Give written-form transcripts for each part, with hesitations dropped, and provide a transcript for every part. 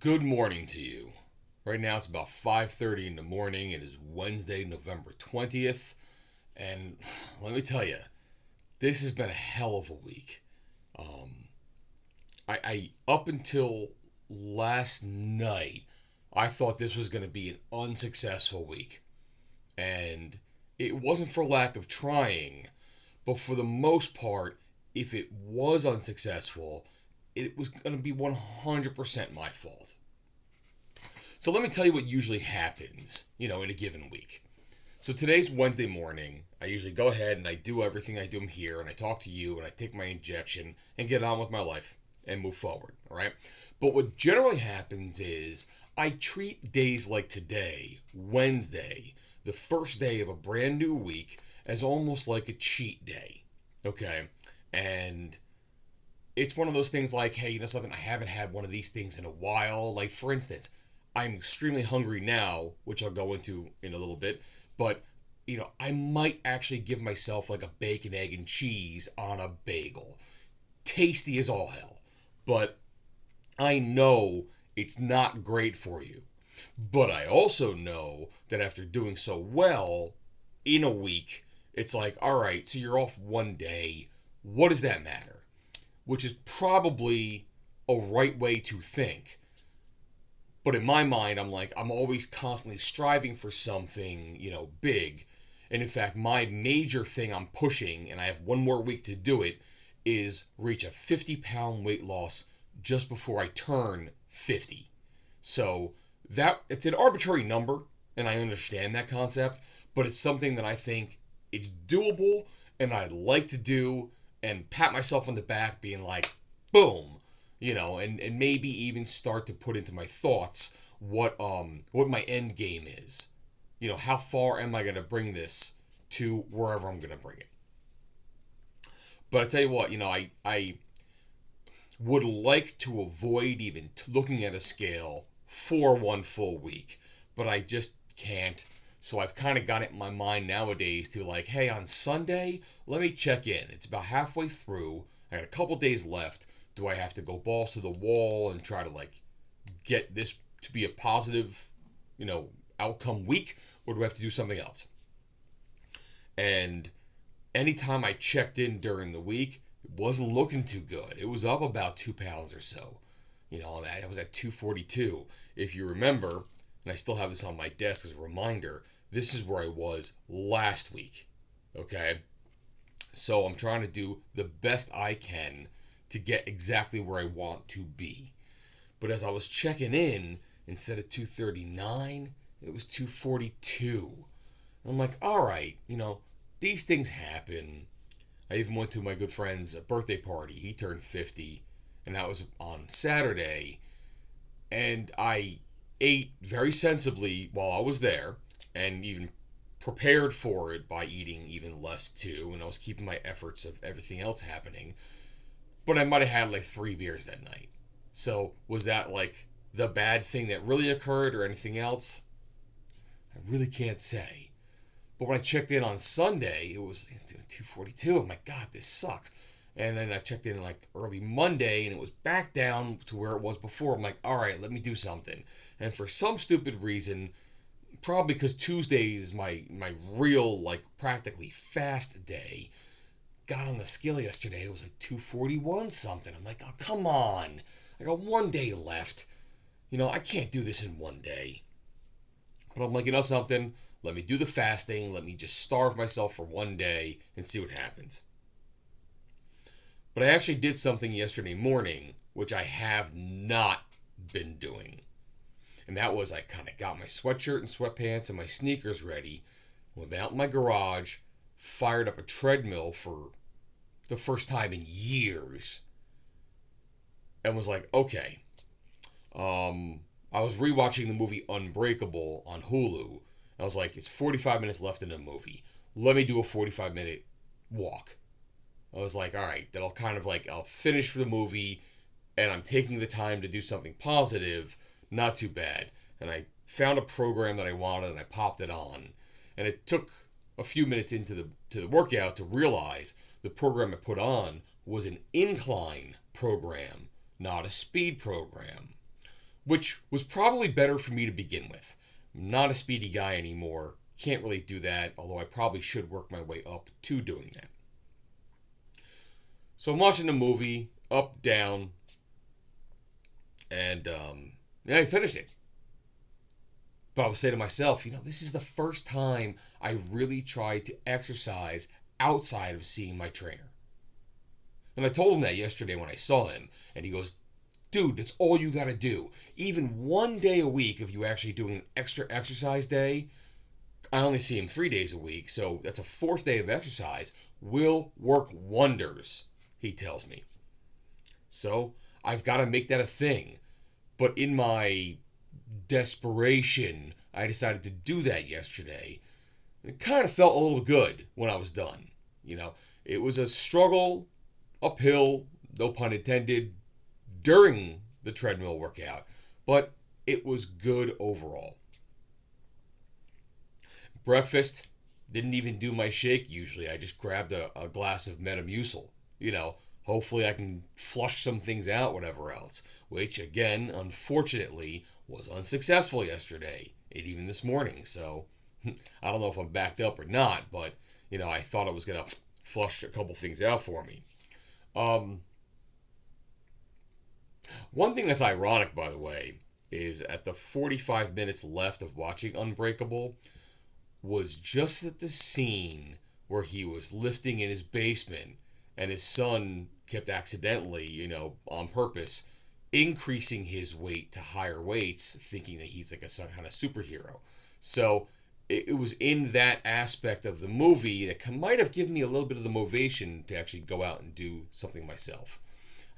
Good morning to you. Right now it's about 5:30 in the morning. It is Wednesday, November 20th, and let me tell you, this has been a hell of a week. Um, I up until last night, I thought this was going to be an unsuccessful week, and it wasn't for lack of trying, but for the most part, if it was unsuccessful, it was going to be 100% my fault. So let me tell you what usually happens, in a given week. So today's Wednesday morning. I usually go ahead and I do everything I do here, and I talk to you, and I take my injection and get on with my life and move forward. All right. But what generally happens is I treat days like today, Wednesday, the first day of a brand new week, as almost like a cheat day. Okay. And it's one of those things like, hey, you know something? I haven't had one of these things in a while. Like, for instance, I'm extremely hungry now, which I'll go into in a little bit, but I might actually give myself like a bacon, egg, and cheese on a bagel. Tasty as all hell, but I know it's not great for you. But I also know that after doing so well in a week, it's like, all right, so you're off one day. What does that matter? Which is probably a right way to think. But in my mind, I'm always constantly striving for something, big. And in fact, my major thing I'm pushing, and I have one more week to do it, is reach a 50-pound weight loss just before I turn 50. So it's an arbitrary number, and I understand that concept, but it's something that I think it's doable, and I'd like to do, and pat myself on the back, being like, boom, and maybe even start to put into my thoughts what my end game is. How far am I going to bring this to wherever I'm going to bring it? But I tell you what, I would like to avoid even looking at a scale for one full week, but I just can't. So I've kind of got it in my mind nowadays to like, hey, on Sunday, let me check in. It's about halfway through. I got a couple days left. Do I have to go balls to the wall and try to like get this to be a positive, outcome week, or do I have to do something else? And anytime I checked in during the week, it wasn't looking too good. It was up about 2 pounds or so. I was at 242. If you remember, and I still have this on my desk as a reminder, this is where I was last week. Okay? So I'm trying to do the best I can to get exactly where I want to be. But as I was checking in, instead of 239, it was 242. And I'm like, all right, these things happen. I even went to my good friend's birthday party. He turned 50, and that was on Saturday. And I ate very sensibly while I was there, and even prepared for it by eating even less too. And I was keeping my efforts of everything else happening. But I might have had like 3 beers that night. So was that like the bad thing that really occurred or anything else? I really can't say. But when I checked in on Sunday, it was 242. I'm like, God, this sucks. And then I checked in like early Monday, and it was back down to where it was before. I'm like, all right, let me do something. And for some stupid reason, probably because Tuesday is my real, like, practically fast day, got on the scale yesterday. It was like 241 something. I'm like, oh, come on. I got one day left. I can't do this in one day. But I'm like, something? Let me do the fasting. Let me just starve myself for one day and see what happens. But I actually did something yesterday morning, which I have not been doing. And that was I kind of got my sweatshirt and sweatpants and my sneakers ready, went out in my garage, fired up a treadmill for the first time in years, and was like, okay. I was rewatching the movie Unbreakable on Hulu. I was like, it's 45 minutes left in the movie. Let me do a 45-minute walk. I was like, all right, that'll kind of like, I'll finish the movie, and I'm taking the time to do something positive. Not too bad. And I found a program that I wanted, and I popped it on. And it took a few minutes into the workout to realize the program I put on was an incline program, not a speed program. which was probably better for me to begin with. I'm not a speedy guy anymore. Can't really do that, although I probably should work my way up to doing that. So I'm watching the movie, up, down, and yeah, I finished it. But I would say to myself, this is the first time I really tried to exercise outside of seeing my trainer. And I told him that yesterday when I saw him, and he goes, dude, that's all you got to do. Even one day a week, if you actually doing an extra exercise day, I only see him 3 days a week, so that's a fourth day of exercise, will work wonders, he tells me. So I've got to make that a thing. But in my desperation, I decided to do that yesterday. It kind of felt a little good when I was done. It was a struggle uphill, no pun intended, during the treadmill workout, but it was good overall. Breakfast, didn't even do my shake usually. I just grabbed a glass of Metamucil. Hopefully I can flush some things out, whatever else, which again, unfortunately, was unsuccessful yesterday and even this morning. So I don't know if I'm backed up or not, but I thought it was going to flush a couple things out for me. One thing that's ironic, by the way, is at the 45 minutes left of watching Unbreakable was just at the scene where he was lifting in his basement and his son kept accidentally, on purpose, increasing his weight to higher weights, thinking that he's like some kind of superhero. So it was in that aspect of the movie that might have given me a little bit of the motivation to actually go out and do something myself.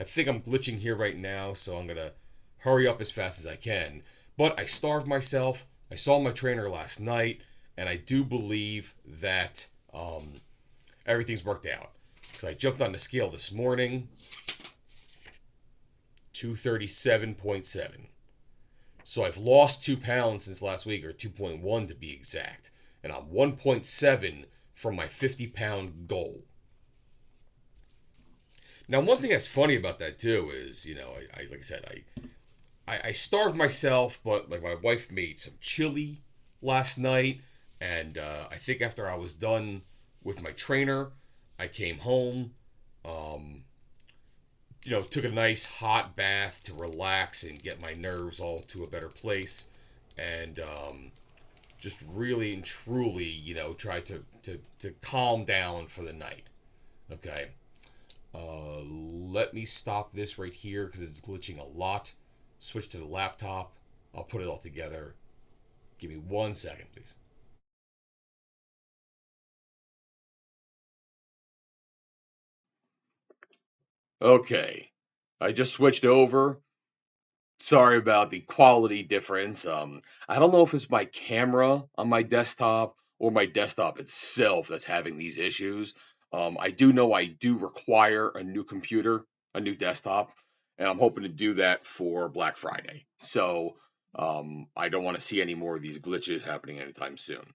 I think I'm glitching here right now, so I'm going to hurry up as fast as I can. But I starved myself. I saw my trainer last night, and I do believe that everything's worked out. Because I jumped on the scale this morning, 237.7. So I've lost 2 pounds since last week, or 2.1 to be exact. And I'm 1.7 from my 50-pound goal. Now, one thing that's funny about that too is, I like I said, I starved myself, but like my wife made some chili last night, and I think after I was done with my trainer, I came home, took a nice hot bath to relax and get my nerves all to a better place, and just really and truly, try to calm down for the night. Okay. Let me stop this right here because it's glitching a lot. Switch to the laptop. I'll put it all together. Give me 1 second, please. Okay. I just switched over. Sorry about the quality difference. I don't know if it's my camera on my desktop or my desktop itself that's having these issues. I do know I do require a new computer, a new desktop, and I'm hoping to do that for Black Friday. So I don't want to see any more of these glitches happening anytime soon.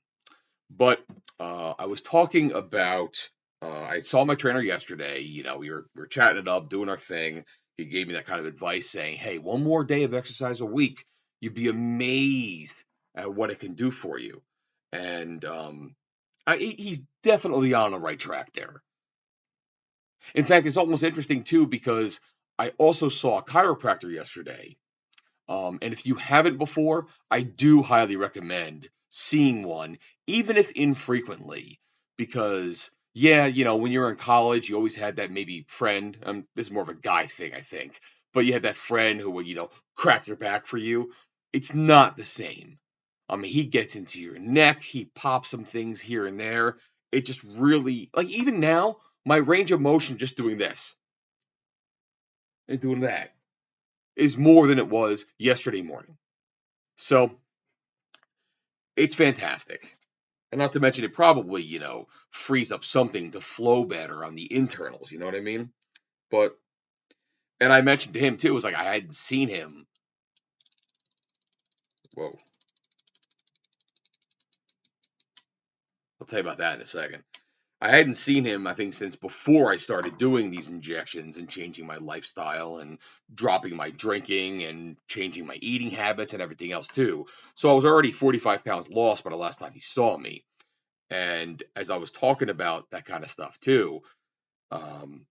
But I was talking about. I saw my trainer yesterday. We were chatting it up, doing our thing. He gave me that kind of advice, saying, "Hey, one more day of exercise a week, you'd be amazed at what it can do for you." And he's definitely on the right track there. In fact, it's almost interesting too because I also saw a chiropractor yesterday. And if you haven't before, I do highly recommend seeing one, even if infrequently, because yeah, when you're in college, you always had that maybe friend. This is more of a guy thing, I think, but you had that friend who would, crack your back for you. It's not the same. I mean, he gets into your neck, he pops some things here and there. It just really, like, even now, my range of motion just doing this and doing that is more than it was yesterday morning. So it's fantastic. And not to mention, it probably, frees up something to flow better on the internals. You know what I mean? But, and I mentioned to him too, it was like I hadn't seen him. Whoa. I'll tell you about that in a second. I hadn't seen him, I think, since before I started doing these injections and changing my lifestyle and dropping my drinking and changing my eating habits and everything else too. So I was already 45 pounds lost by the last time he saw me. And as I was talking about that kind of stuff too, um,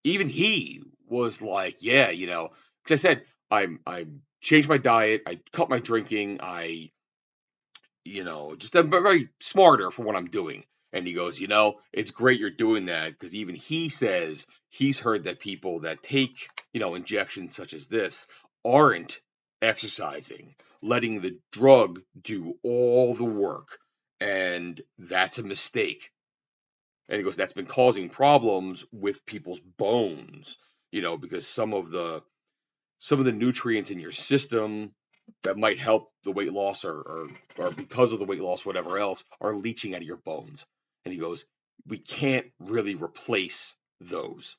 even he was like, yeah, because I said I changed my diet, I cut my drinking, just I'm very smarter for what I'm doing. And he goes, it's great you're doing that because even he says he's heard that people that take, injections such as this aren't exercising, letting the drug do all the work. And that's a mistake. And he goes, that's been causing problems with people's bones, because some of the nutrients in your system that might help the weight loss or because of the weight loss, whatever else, are leaching out of your bones. And he goes, we can't really replace those.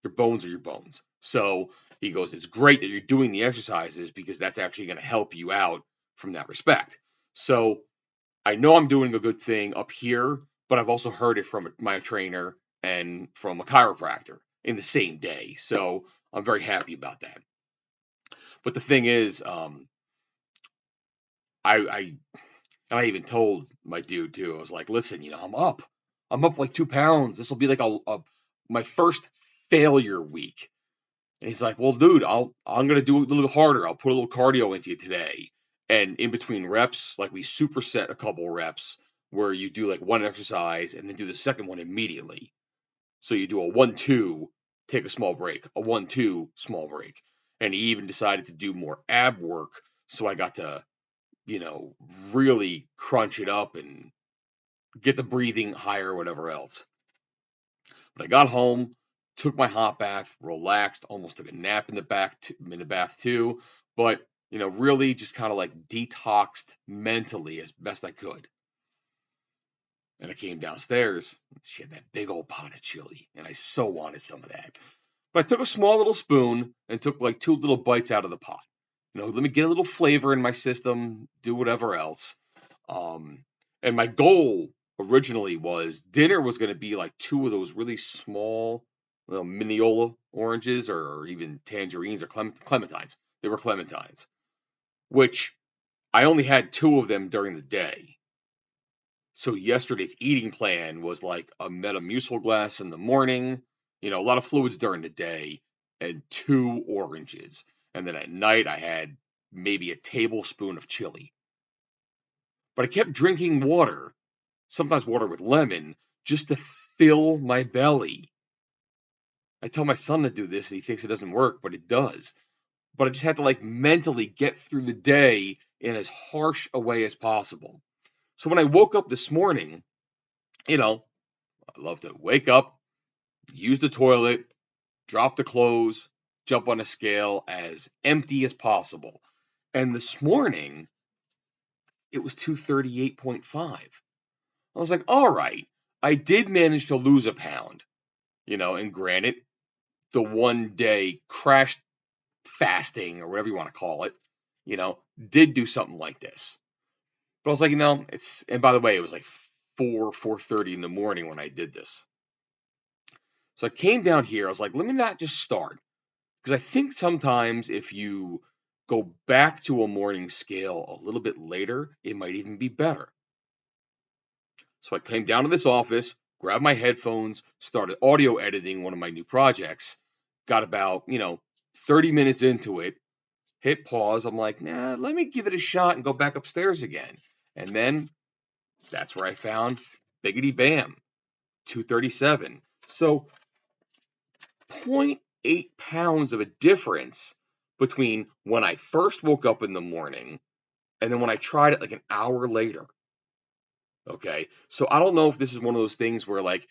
Your bones are your bones. So he goes, it's great that you're doing the exercises because that's actually going to help you out from that respect. So I know I'm doing a good thing up here, but I've also heard it from my trainer and from a chiropractor in the same day. So I'm very happy about that. But the thing is, I even told my dude too. I was like, listen, I'm up like 2 pounds. This will be like my first failure week. And he's like, well, dude, I'm gonna do it a little harder. I'll put a little cardio into you today. And in between reps, like we superset a couple reps where you do like one exercise and then do the second one immediately. So you do a 1-2, take a small break, a 1-2, small break. And he even decided to do more ab work. So I got to, you know, really crunch it up and get the breathing higher, or whatever else. But I got home, took my hot bath, relaxed, almost took a nap in the bath too. But, really just kind of like detoxed mentally as best I could. And I came downstairs. She had that big old pot of chili, and I so wanted some of that. But I took a small little spoon and took like 2 little bites out of the pot. Let me get a little flavor in my system, do whatever else. Um, and my goal originally was dinner was going to be like 2 of those really small Mineola oranges or even tangerines or clementines. They were clementines, which I only had 2 of them during the day. So yesterday's eating plan was like a Metamucil glass in the morning, a lot of fluids during the day, and 2 oranges. And then at night I had maybe a tablespoon of chili. But I kept drinking water, sometimes water with lemon, just to fill my belly. I tell my son to do this and he thinks it doesn't work, but it does. But I just had to like mentally get through the day in as harsh a way as possible. So when I woke up this morning, I love to wake up, use the toilet, drop the clothes, jump on a scale as empty as possible. And this morning, it was 238.5. I was like, all right, I did manage to lose a pound, and granted, the 1 day crash fasting or whatever you want to call it, did do something like this. But I was like, and by the way, it was like 4:30 in the morning when I did this. So I came down here, I was like, let me not just start. Because I think sometimes if you go back to a morning scale a little bit later, it might even be better. So I came down to this office, grabbed my headphones, started audio editing one of my new projects, got about, 30 minutes into it, hit pause. I'm like, nah, let me give it a shot and go back upstairs again. And then that's where I found Biggity Bam, 237. So 0.8 pounds of a difference between when I first woke up in the morning and then when I tried it like an hour later. Okay. So I don't know if this is one of those things where, like,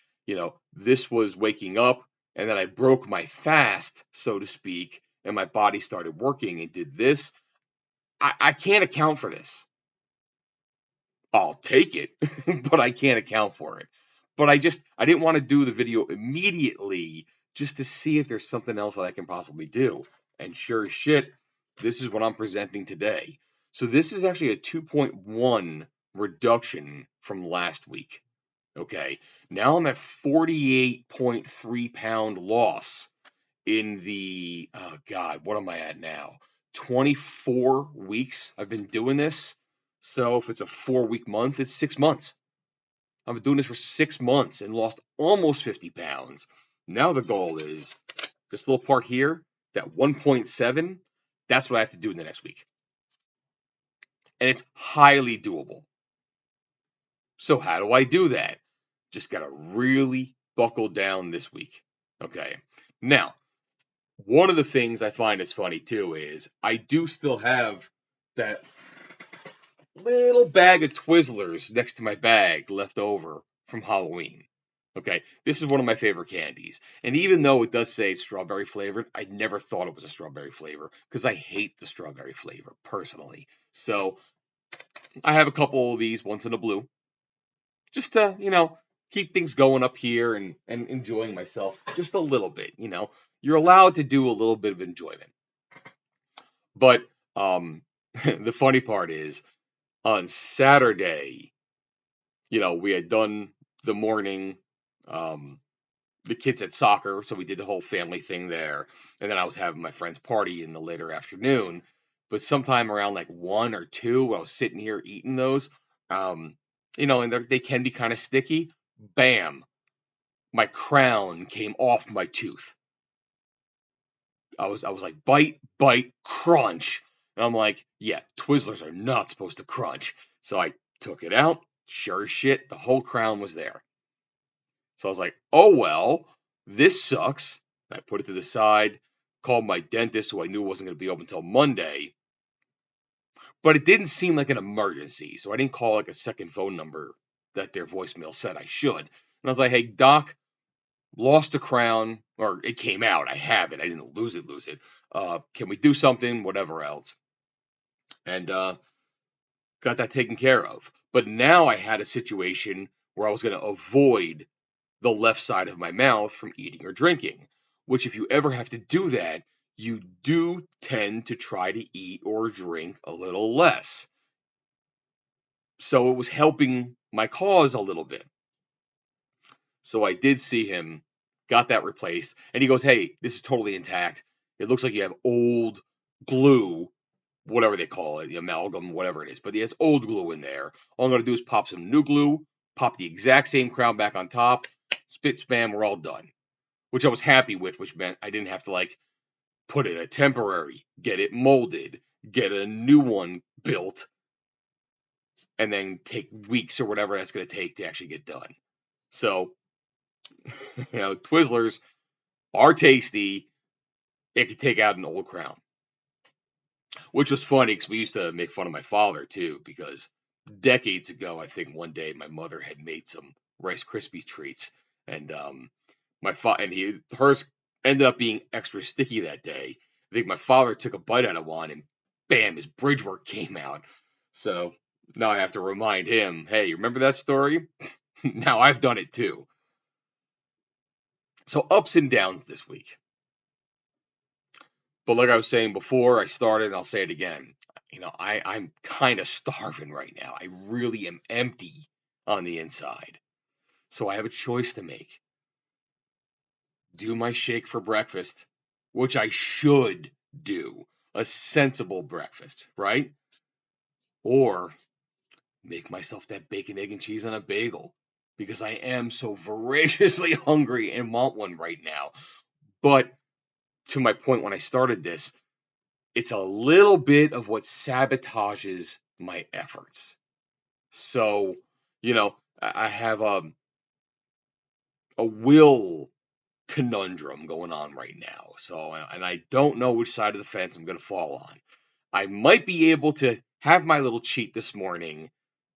this was waking up and then I broke my fast, so to speak, and my body started working and did this. I can't account for this. I'll take it, but I can't account for it. But I didn't want to do the video immediately just to see if there's something else that I can possibly do. And sure as shit, this is what I'm presenting today. So this is actually a 2.1 reduction from last week. Okay. Now I'm at 48.3 pound loss in the, oh God, what am I at now? 24 weeks I've been doing this. So if it's a 4 week month, it's 6 months. I've been doing this for 6 months and lost almost 50 pounds. Now the goal is this little part here, that 1.7, that's what I have to do in the next week. And it's highly doable. So how do I do that? Just got to really buckle down this week. Okay. Now, one of the things I find is funny too is I do still have that little bag of Twizzlers next to my bag left over from Halloween. Okay, this is one of my favorite candies. And even though it does say strawberry flavored, I never thought it was a strawberry flavor because I hate the strawberry flavor personally. So I have a couple of these once in a blue just to, keep things going up here and enjoying myself just a little bit. You're allowed to do a little bit of enjoyment. But the funny part is on Saturday, we had done the morning, the kids had soccer, so we did the whole family thing there. And then I was having my friend's party in the later afternoon. But sometime around like 1 or 2, I was sitting here eating those. And they can be kind of sticky. Bam, my crown came off my tooth. I was like, bite, bite, crunch. And I'm like, yeah, Twizzlers are not supposed to crunch. So I took it out. Sure as shit, the whole crown was there. So I was like, oh well, this sucks. And I put it to the side, called my dentist, who I knew wasn't going to be open until Monday. But it didn't seem like an emergency, so I didn't call like a second phone number that their voicemail said I should. And I was like, hey, doc, lost a crown, or it came out. I have it. I didn't lose it. Can we do something? Whatever else. And got that taken care of. But now I had a situation where I was going to avoid the left side of my mouth from eating or drinking, which if you ever have to do that, you do tend to try to eat or drink a little less. So it was helping my cause a little bit. So I did see him, got that replaced, and he goes, hey, this is totally intact. It looks like you have old glue, whatever they call it, the amalgam, whatever it is, but he has old glue in there. All I'm going to do is pop some new glue, pop the exact same crown back on top, spit spam, we're all done. Which I was happy with, which meant I didn't have to like put in a temporary, get it molded, get a new one built, and then take weeks or whatever that's going to take to actually get done. So, Twizzlers are tasty. It could take out an old crown. Which was funny because we used to make fun of my father too, because decades ago, I think one day my mother had made some Rice Krispie treats, and hers ended up being extra sticky that day. I think my father took a bite out of one, and bam, his bridge work came out. So now I have to remind him, hey, remember that story? Now I've done it too. So ups and downs this week. But like I was saying before I started, and I'll say it again. I'm kind of starving right now. I really am empty on the inside. So I have a choice to make. Do my shake for breakfast, which I should do. A sensible breakfast, right? Or make myself that bacon, egg, and cheese on a bagel because I am so voraciously hungry and want one right now. But to my point when I started this, it's a little bit of what sabotages my efforts. So, I have a will conundrum going on right now. So, and I don't know which side of the fence I'm going to fall on. I might be able to have my little cheat this morning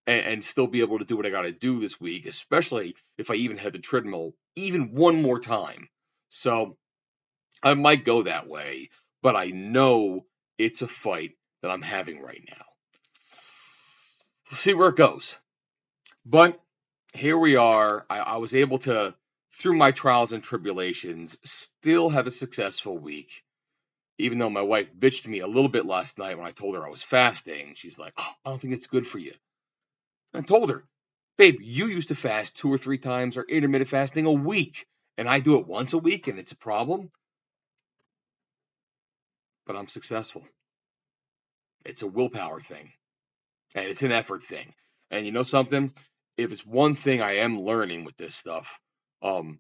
and still be able to do what I got to do this week, especially if I even had the treadmill even one more time. So I might go that way, but I know it's a fight that I'm having right now. We'll see where it goes. But here we are. I was able to, through my trials and tribulations, still have a successful week. Even though my wife bitched me a little bit last night when I told her I was fasting. She's like, oh, I don't think it's good for you. I told her, Babe, you used to fast 2 or 3 times or intermittent fasting a week, and I do it once a week and it's a problem, but I'm successful. It's a willpower thing and it's an effort thing. And you know something? If it's one thing I am learning with this stuff, um,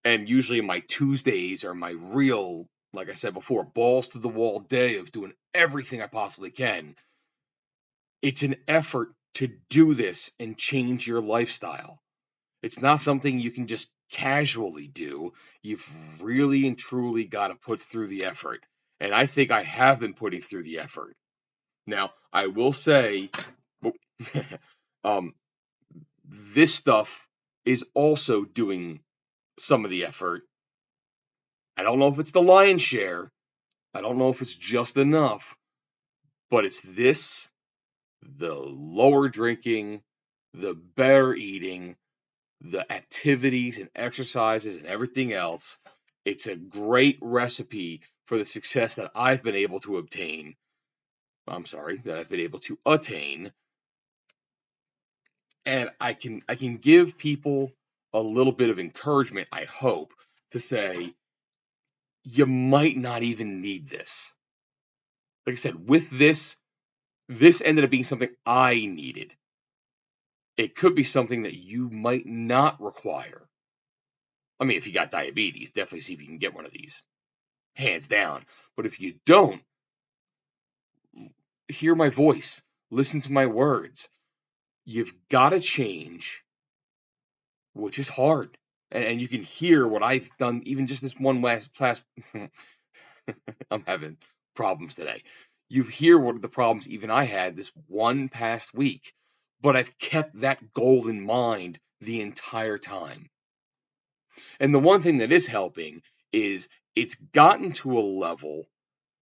and usually my Tuesdays are my real, like I said before, balls to the wall day of doing everything I possibly can. It's an effort to do this and change your lifestyle. It's not something you can just casually do. You've really and truly got to put through the effort. And I think I have been putting through the effort. Now, I will say, um, this stuff is also doing some of the effort. I don't know if it's the lion's share. I don't know if it's just enough, but it's this, the lower drinking, the better eating, the activities and exercises and everything else. It's a great recipe for the success that I've been able to obtain. That I've been able to attain. And I can give people a little bit of encouragement, I hope, to say you might not even need this. Like I said, with this ended up being something I needed. It could be something that you might not require. I mean, if you got diabetes, definitely see if you can get one of these. Hands down. But if you don't, hear my voice, listen to my words. You've got to change, which is hard. And you can hear what I've done, even just this one last class. I'm having problems today. You hear what the problems even I had this one past week, but I've kept that goal in mind the entire time. And the one thing that is helping is it's gotten to a level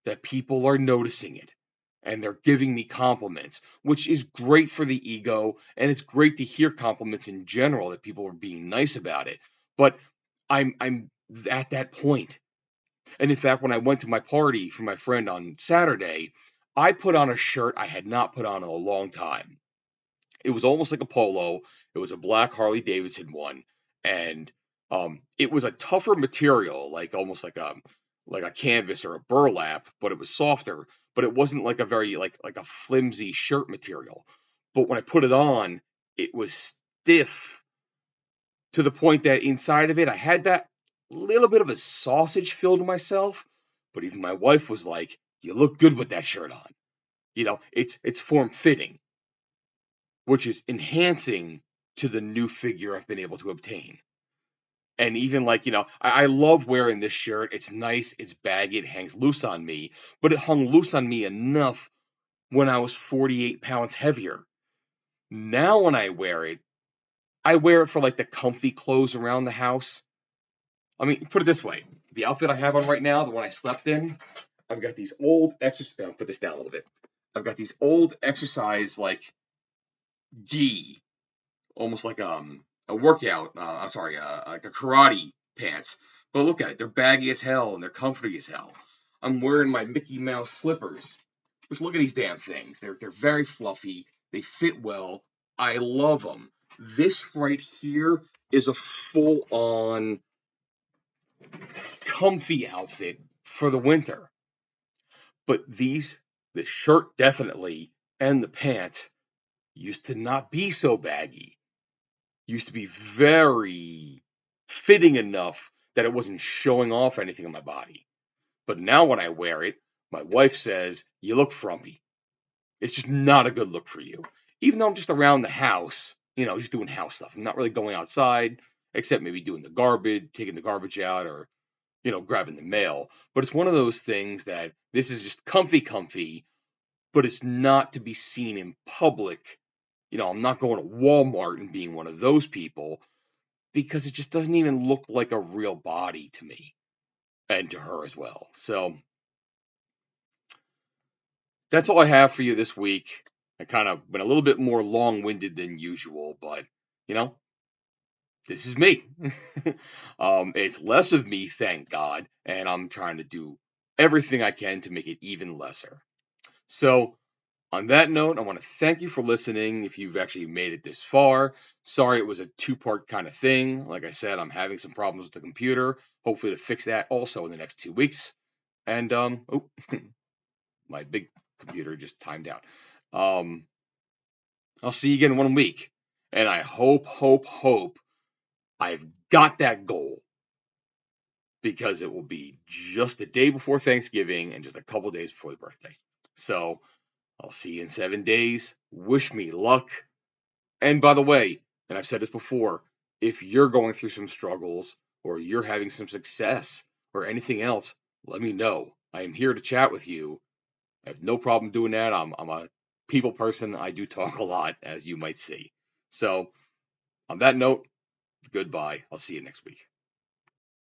that people are noticing it and they're giving me compliments, which is great for the ego. And it's great to hear compliments in general that people are being nice about it. But I'm at that point. And in fact, when I went to my party for my friend on Saturday, I put on a shirt I had not put on in a long time. It was almost like a polo. It was a black Harley Davidson one, and it was a tougher material, like almost like a canvas or a burlap, but it was softer. But it wasn't like a very like a flimsy shirt material. But when I put it on, it was stiff to the point that inside of it, I had that little bit of a sausage feel to myself. But even my wife was like, "You look good with that shirt on." It's form fitting, which is enhancing to the new figure I've been able to obtain. And even I love wearing this shirt. It's nice, it's baggy, it hangs loose on me, but it hung loose on me enough when I was 48 pounds heavier. Now when I wear it for like the comfy clothes around the house. I mean, put it this way. The outfit I have on right now, the one I slept in, I've got these old exercise, I'll put this down a little bit. I've got these old exercise like gi, almost like a workout. Like a karate pants. But look at it; they're baggy as hell and they're comforty as hell. I'm wearing my Mickey Mouse slippers. Just look at these damn things. They're very fluffy. They fit well. I love them. This right here is a full on comfy outfit for the winter. But the shirt definitely and the pants used to not be so baggy. Used to be very fitting enough that it wasn't showing off anything on my body. But now when I wear it, my wife says, "You look frumpy." It's just not a good look for you. Even though I'm just around the house, just doing house stuff. I'm not really going outside, except maybe doing the garbage, taking the garbage out, or, grabbing the mail. But it's one of those things that this is just comfy, but it's not to be seen in public. I'm not going to Walmart and being one of those people because it just doesn't even look like a real body to me and to her as well. So that's all I have for you this week. I kind of been a little bit more long-winded than usual, but you know, this is me. It's less of me, thank God, and I'm trying to do everything I can to make it even lesser. So On that note, I want to thank you for listening if you've actually made it this far. Sorry it was a two-part kind of thing. Like I said, I'm having some problems with the computer. Hopefully to fix that also in the next 2 weeks. And oh, my big computer just timed out. Um, I'll see you again in 1 week. And I hope I've got that goal, because it will be just the day before Thanksgiving and just a couple days before the birthday. So I'll see you in 7 days. Wish me luck. And by the way, and I've said this before, if you're going through some struggles or you're having some success or anything else, let me know. I am here to chat with you. I have no problem doing that. I'm a people person. I do talk a lot, as you might see. So on that note, goodbye. I'll see you next week.